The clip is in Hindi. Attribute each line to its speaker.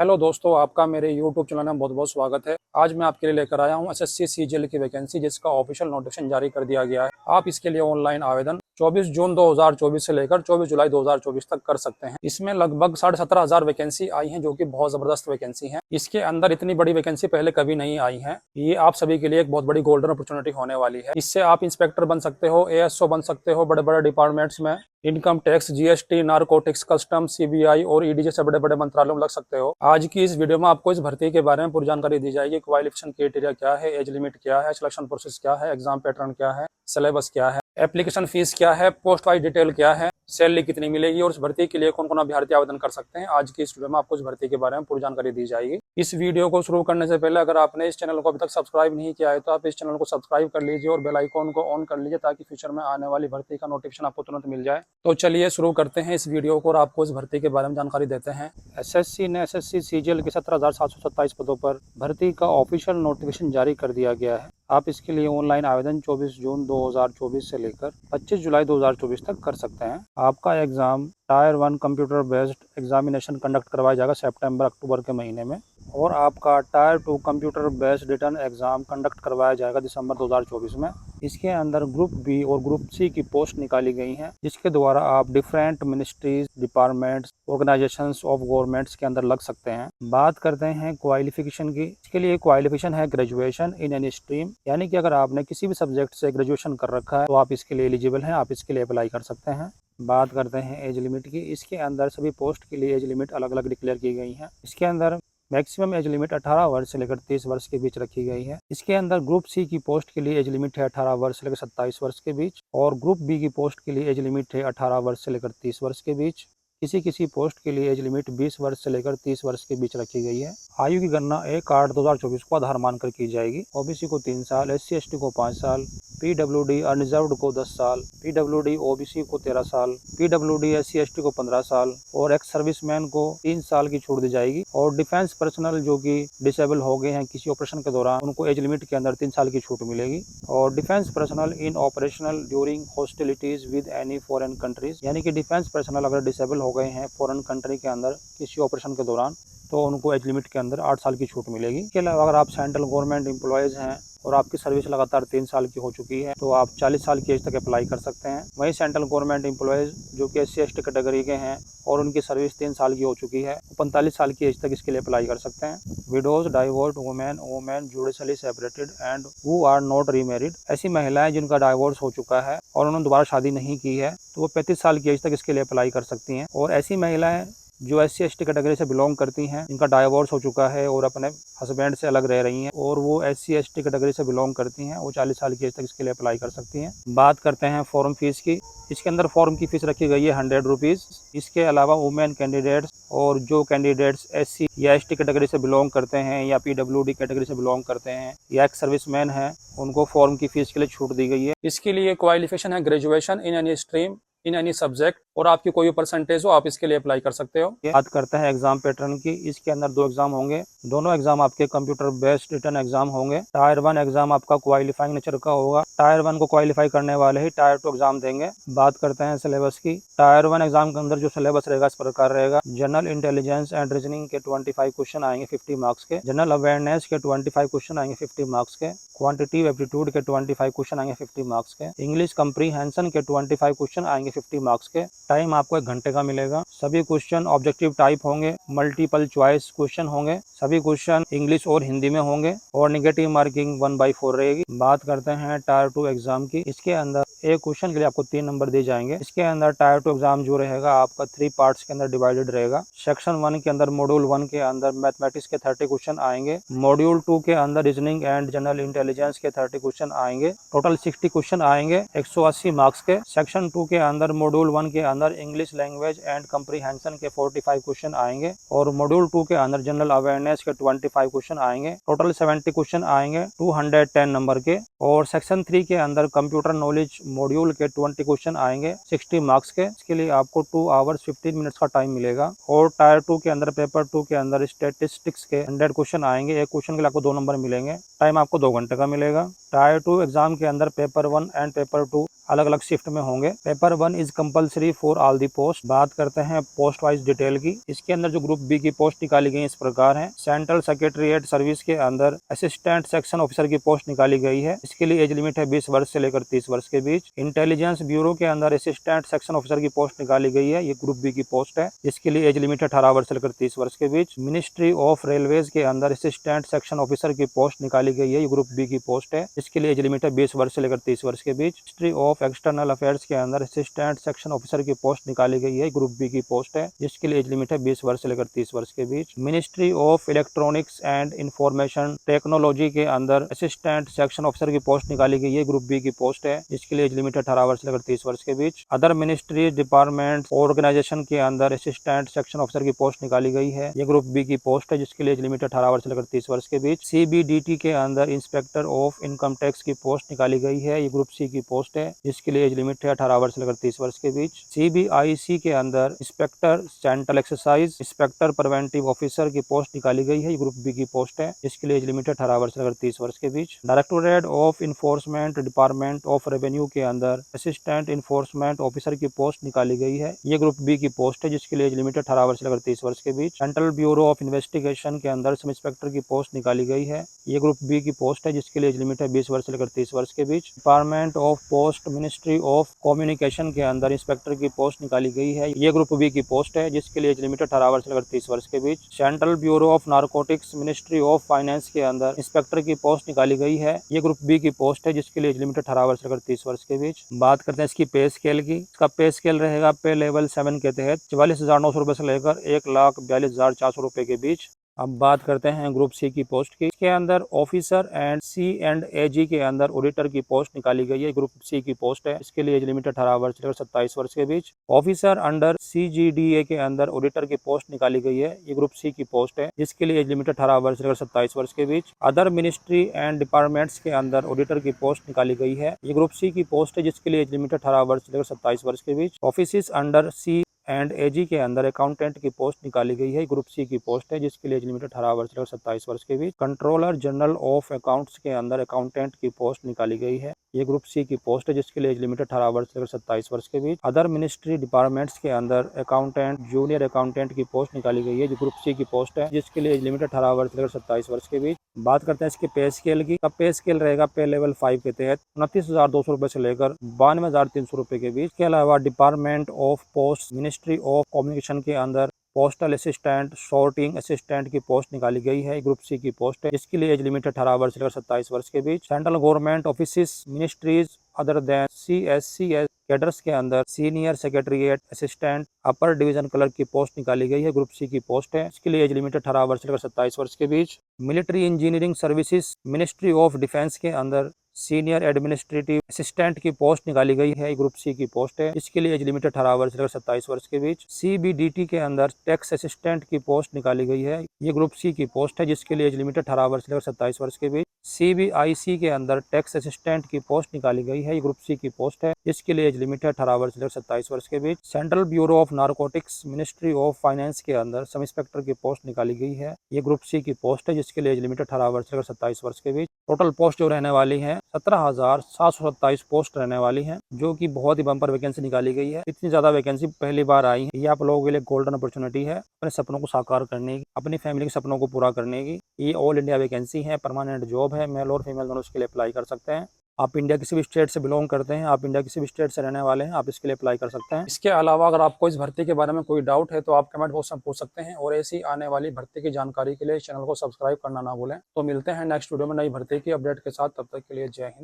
Speaker 1: हेलो दोस्तों, आपका मेरे YouTube चैनल में बहुत बहुत स्वागत है। आज मैं आपके लिए लेकर आया हूं एसएससी सीजीएल की वैकेंसी, जिसका ऑफिशियल नोटिफिकेशन जारी कर दिया गया है। आप इसके लिए ऑनलाइन आवेदन 24 जून 2024 से लेकर 24 जुलाई 2024 तक कर सकते हैं। इसमें लगभग 17,500 वैकेंसी आई हैं, जो कि बहुत जबरदस्त वैकेंसी हैं। इसके अंदर इतनी बड़ी वैकेंसी पहले कभी नहीं आई है। ये आप सभी के लिए एक बहुत बड़ी गोल्डन अपॉर्चुनिटी होने वाली है। इससे आप इंस्पेक्टर बन सकते हो, एएसओ बन सकते हो, बड़े बड़े डिपार्टमेंट्स में income tax, GST, narcotics, custom, CBI और ईडी जैसे बड़े बड़े मंत्रालयों में लग सकते हो। आज की इस वीडियो में आपको इस भर्ती के बारे में पूरी जानकारी दी जाएगी। क्वालिफिकेशन क्राइटेरिया क्या है, एज लिमिट क्या है, सिलेक्शन प्रोसेस क्या है, एग्जाम पैटर्न क्या है, सिलेबस क्या है, एप्लीकेशन फीस क्या है, पोस्ट वाइज डिटेल क्या है, सैलरी कितनी मिलेगी और इस भर्ती के लिए कौन कौन अभ्यर्थी आवेदन कर सकते हैं। आज की इस वीडियो में आपको इस भर्ती के बारे में पूरी जानकारी दी जाएगी। इस वीडियो को शुरू करने से पहले अगर आपने इस चैनल को अभी तक सब्सक्राइब नहीं किया है तो आप इस चैनल को सब्सक्राइब कर लीजिए और बेल आइकॉन को ऑन कर लीजिए, ताकि फ्यूचर में आने वाली भर्ती का नोटिफिकेशन आपको तुरंत मिल जाए। तो चलिए शुरू करते हैं इस वीडियो को और आपको इस भर्ती के बारे में जानकारी देते हैं। एसएससी ने एसएससी सीजीएल के 17,727 पदों पर भर्ती का ऑफिशियल नोटिफिकेशन जारी कर दिया गया है। आप इसके लिए ऑनलाइन आवेदन 24 जून 2024 से लेकर 25 जुलाई 2024 तक कर सकते हैं। आपका exam tyre 1 computer based examination conduct करवाया जाएगा सितंबर अक्टूबर के महीने में, और आपका tyre 2 computer based return exam conduct करवाया जाएगा दिसंबर 2024 में। इसके अंदर ग्रुप बी और ग्रुप सी की पोस्ट निकाली गई हैं, जिसके द्वारा आप different ministries, departments, organisations of governments के अंदर लग सकते हैं। बात करते हैं क्वालिफिकेशन की। इसके लिए क्वालिफिकेशन है ग्रेजुएशन इन एनी स्ट्रीम, यानी कि अगर आपने किसी भी सब्जेक्ट से ग्रेजुएशन कर रखा है तो आप इसके लिए एलिजिबल हैं, आप इसके लिए अप्लाई कर सकते हैं। बात करते हैं एज लिमिट की। इसके अंदर सभी पोस्ट के लिए एज लिमिट अलग अलग डिक्लेयर की गई है। इसके अंदर मैक्सिमम एज लिमिट 18 वर्ष से लेकर 30 वर्ष के बीच रखी गई है। इसके अंदर ग्रुप सी की पोस्ट के लिए एज लिमिट है 18 वर्ष से लेकर 27 वर्ष के बीच, और ग्रुप बी की पोस्ट के लिए एज लिमिट है 18 वर्ष से लेकर 30 वर्ष के बीच। किसी पोस्ट के लिए एज लिमिट 20 वर्ष से लेकर 30 वर्ष के बीच रखी गई है। आयु की गणना 1/8/2024 को आधार मानकर की जाएगी। ओबीसी को 3 साल, SC ST को 5 साल, PWD अनरिजर्व्ड को 10 साल, PWD OBC को 13 साल, PWD SC ST को 15 साल और एक्स सर्विसमैन को 3 साल की छूट दी जाएगी। और डिफेंस पर्सनल जो कि डिसेबल हो गए हैं किसी ऑपरेशन के दौरान, उनको एज लिमिट के अंदर 3 साल की छूट मिलेगी। और defence personal in operational during hostilities with any foreign countries, यानी कि डिफेंस पर्सनल अगर डिसेबल हो गए हैं फॉरेन कंट्री के अंदर किसी ऑपरेशन के दौरान, तो उनको एज लिमिट के अंदर 8 साल की छूट मिलेगी। इसके अलावा अगर आप सेंट्रल गवर्नमेंट एम्प्लॉयज़ हैं और आपकी सर्विस लगातार 3 साल की हो चुकी है तो आप 40 साल की एज तक अप्लाई कर सकते हैं। वहीं सेंट्रल गवर्नमेंट एम्प्लॉयज़ जो कि SC ST कैटेगरी के हैं और उनकी सर्विस 3 साल की हो चुकी है, 45 साल की एज तक इसके लिए अप्लाई कर सकते हैं। Widows, divorce women judicially separated and who are not remarried, ऐसी महिलाएं जिनका डाइवोर्स हो चुका है और उन्होंने दोबारा शादी नहीं की है, तो वो 35 साल की एज तक इसके लिए अप्लाई कर सकती हैं। और ऐसी महिलाएं जो SC ST कैटेगरी से बिलोंग करती हैं, जिनका डाइवोर्स हो चुका है और अपने हस्बैंड से अलग रह रही हैं और वो SC ST कैटेगरी से बिलोंग करती हैं, वो 40 साल की एज तक इसके लिए अप्लाई कर सकती हैं। बात करते हैं फॉर्म फीस की। इसके अंदर फॉर्म की फीस रखी गई है 100 रुपीज़। इसके अलावा वुमेन कैंडिडेट्स और जो कैंडिडेट्स SC या ST कैटेगरी से बिलोंग करते हैं या PWD कैटेगरी से बिलोंग करते हैं या एक्स सर्विसमैन हैं, उनको फॉर्म की फीस के लिए छूट दी गई है। इसके लिए क्वालिफिकेशन है graduation in any stream in any subject, और आपकी कोई परसेंटेज हो आप इसके लिए अप्लाई कर सकते हो। बात करते हैं एग्जाम पैटर्न की। इसके अंदर 2 एग्जाम होंगे। दोनों एग्जाम आपके कंप्यूटर बेस्ड रिटर्न एग्जाम होंगे। टायर 1 एग्जाम आपका क्वालिफाइंग नेचर का होगा। टायर 1 को क्वालिफाई करने वाले ही टायर 2 एग्जाम देंगे। बात करते हैं सिलेबस की। टायर 1 एग्जाम के अंदर जो सिलेबस रहेगा इस प्रकार रहेगा। जनरल इंटेलिजेंस एंड रीजनिंग के 25 क्वेश्चन आएंगे 50 मार्क्स के। जनरल अवेयरनेस के 25 क्वेश्चन आएंगे 50 मार्क्स के। क्वांटिटिव एप्टीट्यूड के 25 क्वेश्चन आएंगे 50 मार्क्स के। इंग्लिश कंप्रीहेंशन के 25 क्वेश्चन आएंगे 50 मार्क्स के। टाइम आपको 1 घंटे का मिलेगा। सभी क्वेश्चन ऑब्जेक्टिव टाइप होंगे, मल्टीपल चॉइस क्वेश्चन होंगे। सभी क्वेश्चन इंग्लिश और हिंदी में होंगे और नेगेटिव मार्किंग 1/4 रहेगी। बात करते हैं टायर 2 एग्जाम की। इसके अंदर एक क्वेश्चन के लिए आपको 3 नंबर दिए जाएंगे। इसके अंदर टायर 2 एग्जाम जो रहेगा आपका 3 पार्ट्स के अंदर डिवाइडेड रहेगा। सेक्शन 1 के अंदर मॉड्यूल 1 के अंदर मैथमेटिक्स के 30 क्वेश्चन आएंगे। मॉड्यूल 2 के अंदर रीजनिंग एंड जनरल इंटेलिजेंस के 30 क्वेश्चन आएंगे। टोटल 60 क्वेश्चन आएंगे 180 मार्क्स के। सेक्शन 2 के अंदर मॉड्यूल 1 के अंदर इंग्लिश लैंग्वेज एंड कंप्रीहेंशन के 45 क्वेश्चन आएंगे और मॉड्यूल 2 के अंदर जनरल अवेयरनेस के 25 क्वेश्चन आएंगे। टोटल 70 क्वेश्चन आएंगे 210 नंबर के। और सेक्शन 3 के अंदर कंप्यूटर नॉलेज मॉड्यूल के 20 क्वेश्चन आएंगे 60 मार्क्स के। इसके लिए आपको 2 आवर्स 15 मिनट्स का टाइम मिलेगा। और टायर 2 के अंदर पेपर 2 के अंदर स्टैटिस्टिक्स के 100 क्वेश्चन आएंगे। एक क्वेश्चन के लिए आपको 2 नंबर मिलेंगे। टाइम आपको 2 घंटे का मिलेगा। टायर 2 एग्जाम के अंदर पेपर 1 एंड पेपर 2 अलग अलग शिफ्ट में होंगे। Paper 1 is compulsory for all the post. बात करते हैं पोस्ट वाइज डिटेल की। इसके अंदर जो ग्रुप बी की पोस्ट निकाली गई इस प्रकार है। सेंट्रल सेक्रेटरीट सर्विस के अंदर असिस्टेंट सेक्शन ऑफिसर की पोस्ट निकाली गई है। इसके लिए एज लिमिट है 20 वर्ष से लेकर 30 वर्ष के बीच। इंटेलिजेंस ब्यूरो के अंदर असिस्टेंट सेक्शन ऑफिसर की पोस्ट निकाली गई है। ये ग्रुप बी की पोस्ट है, जिसके लिए एज लिमिट है 18 वर्ष से लेकर 30 वर्ष के बीच। मिनिस्ट्री ऑफ रेलवेज के अंदर असिस्टेंट सेक्शन ऑफिसर की पोस्ट निकाली गई है। ये ग्रुप बी की पोस्ट है, इसके लिए एज लिमिट है 20 वर्ष से लेकर 30 वर्ष के बीच। मिनिस्ट्री ऑफ एक्सटर्नल अफेयर्स के अंदर असिस्टेंट सेक्शन ऑफिसर की पोस्ट निकाली गई है। ग्रुप बी की पोस्ट है, जिसके लिए एज लिमिट है 20 वर्ष से लेकर 30 वर्ष के बीच। Ministry of electronics and information technology के अंदर असिस्टेंट सेक्शन ऑफिसर की पोस्ट निकाली गई है। ग्रुप बी की पोस्ट है, जिसके लिए एज लिमिट है 18 वर्ष से लेकर 30 वर्ष के बीच। अदर मिनिस्ट्री डिपार्टमेंट ऑर्गेनाइजेशन के अंदर असिस्टेंट सेक्शन ऑफिसर की पोस्ट निकाली गई है। ये ग्रुप बी की पोस्ट है, जिसके लिए एज लिमिट है 18 वर्ष से लेकर 30 वर्ष के बीच। सीबीडीटी के अंदर इंस्पेक्टर ऑफ इनकम टैक्स की पोस्ट निकाली गई है। ये ग्रुप सी की पोस्ट है, जिसके लिए एज लिमिट है 18 वर्ष से लेकर 30 वर्ष के बीच। सीबीआईसी के अंदर inspector central exercise inspector preventive officer की पोस्ट निकाली गई है। ये ग्रुप बी की पोस्ट है, जिसके लिए एज लिमिट है 18 वर्ष से लेकर 30 वर्ष के बीच। Directorate of enforcement department of revenue के अंदर असिस्टेंट इन्फोर्समेंट ऑफिसर की पोस्ट निकाली गई है। ये ग्रुप बी की पोस्ट है, जिसके लिए एज लिमिट है 18 वर्ष से लेकर 30 वर्ष के बीच। सेंट्रल ब्यूरो ऑफ इन्वेस्टिगेशन के अंदर सब इंस्पेक्टर की पोस्ट निकाली गई है। ये ग्रुप बी की पोस्ट है, जिसके लिए एज लिमिट है 20 वर्ष से लेकर 30 वर्ष के बीच। Department of post ministry of communication के अंदर इंस्पेक्टर की पोस्ट निकाली गई है। ये ग्रुप बी की पोस्ट है, जिसके लिए एज लिमिट है 18 वर्ष से लेकर 30 वर्ष के बीच। Central bureau of narcotics ministry of finance के अंदर इंस्पेक्टर की पोस्ट निकाली गई है। ये ग्रुप बी की पोस्ट है, जिसके लिए एज लिमिट है 18 वर्ष से लेकर 30 वर्ष के बीच। बात करते हैं इसकी पे स्केल की। इसका पे स्केल रहेगा पे लेवल 7 के तहत 44,900 रुपए से लेकर 1,42,400 रुपए के बीच। अब बात करते हैं ग्रुप सी की पोस्ट की। इसके अंदर ऑफिसर एंड C&AG के अंदर ऑडिटर की पोस्ट निकाली गई है। ग्रुप सी की पोस्ट है, इसके लिए एज लिमिट 18 वर्ष से लेकर 27 वर्ष के बीच। ऑफिसर अंडर CGDA के अंदर ऑडिटर की पोस्ट निकाली गई है। ये ग्रुप सी की पोस्ट है, जिसके लिए एज लिमिट 18 वर्ष से लेकर 27 वर्ष के बीच। अदर मिनिस्ट्री एंड डिपार्टमेंट्स के अंदर ऑडिटर की पोस्ट निकाली गई है। ये ग्रुप सी की पोस्ट है, जिसके लिए एज लिमिट 18 वर्ष से लेकर 27 वर्ष के बीच। ऑफिस अंडर C&AG के अंदर अकाउंटेंट की पोस्ट निकाली गई है। ग्रुप सी की पोस्ट है, जिसके लिए एज लिमिट 18 वर्ष से लेकर 27 वर्ष के बीच। कंट्रोलर जनरल ऑफ अकाउंट्स के अंदर अकाउंटेंट की पोस्ट निकाली गई है। ये ग्रुप सी की पोस्ट है, जिसके लिए एज लिमिट 18 वर्ष से लेकर 27 वर्ष के बीच। अदर मिनिस्ट्री डिपार्टमेंट्स के अंदर अकाउंटेंट जूनियर अकाउंटेंट की पोस्ट निकाली गई है, जो ग्रुप सी की पोस्ट है, जिसके लिए एज लिमिट 18 वर्ष से लेकर 27 वर्ष के बीच। बात करते हैं इसके पे स्केल की। पे स्केल रहेगा पे लेवल 5 के तहत 29,200 रुपए से लेकर 92,300 रुपए के बीच। इसके अलावा department of post ministry of communication के अंदर पोस्टल असिस्टेंट सॉर्टिंग असिस्टेंट की पोस्ट निकाली गई है। ग्रुप सी की पोस्ट है, जिसके लिए एज लिमिट 18 वर्ष से लेकर 27 वर्ष के बीच। Central government office ministries other than CSCS cadres के अंदर senior secretariat assistant upper division clerk की पोस्ट निकाली गई है। ग्रुप सी की पोस्ट है, इसके लिए एज लिमिट 18 वर्ष से लेकर 27 वर्ष के बीच। Military engineering services ministry of defence के अंदर सीनियर एडमिनिस्ट्रेटिव असिस्टेंट की पोस्ट निकाली गई है। ग्रुप सी की पोस्ट है, इसके लिए एज लिमिट 18 वर्ष से लेकर 27 वर्ष के बीच। CBDT के अंदर टैक्स असिस्टेंट की पोस्ट निकाली गई है। ये ग्रुप सी की पोस्ट है, जिसके लिए एज लिमिट 18 वर्ष से लेकर 27 वर्ष के बीच। CBIC के अंदर टैक्स असिस्टेंट की पोस्ट निकाली गई है। ये ग्रुप सी की पोस्ट है, इसके लिए एज लिमिट है 18 वर्ष से लेकर 27 वर्ष के बीच। Central bureau of narcotics ministry of finance के अंदर सब इंस्पेक्टर की पोस्ट निकाली गई है। ये ग्रुप सी की पोस्ट है, जिसके लिए एज लिमिट 18 वर्ष से लेकर 27 वर्ष के बीच। टोटल पोस्ट जो रहने वाली है 17,727 पोस्ट रहने वाली हैं, जो कि बहुत ही बम्पर वैकेंसी निकाली गई है। इतनी ज्यादा वैकेंसी पहली बार आई है। ये आप लोगों के लिए गोल्डन अपॉर्चुनिटी है अपने सपनों को साकार करने की, अपनी फैमिली के सपनों को पूरा करने की। ये ऑल इंडिया वैकेंसी है, परमानेंट जॉब है, मेल और फीमेल दोनों इसके लिए अप्लाई कर सकते हैं। आप इंडिया किसी भी स्टेट से बिलोंग करते हैं, आप इंडिया किसी भी स्टेट से रहने वाले हैं, आप इसके लिए अप्लाई कर सकते हैं। इसके अलावा अगर आपको इस भर्ती के बारे में कोई डाउट है तो आप कमेंट बॉक्स में पूछ सकते हैं, और ऐसी आने वाली भर्ती की जानकारी के लिए चैनल को सब्सक्राइब करना ना भूलें। तो मिलते हैं नेक्स्ट वीडियो में नई भर्ती की अपडेट के साथ, तब तक के लिए जय हिंद।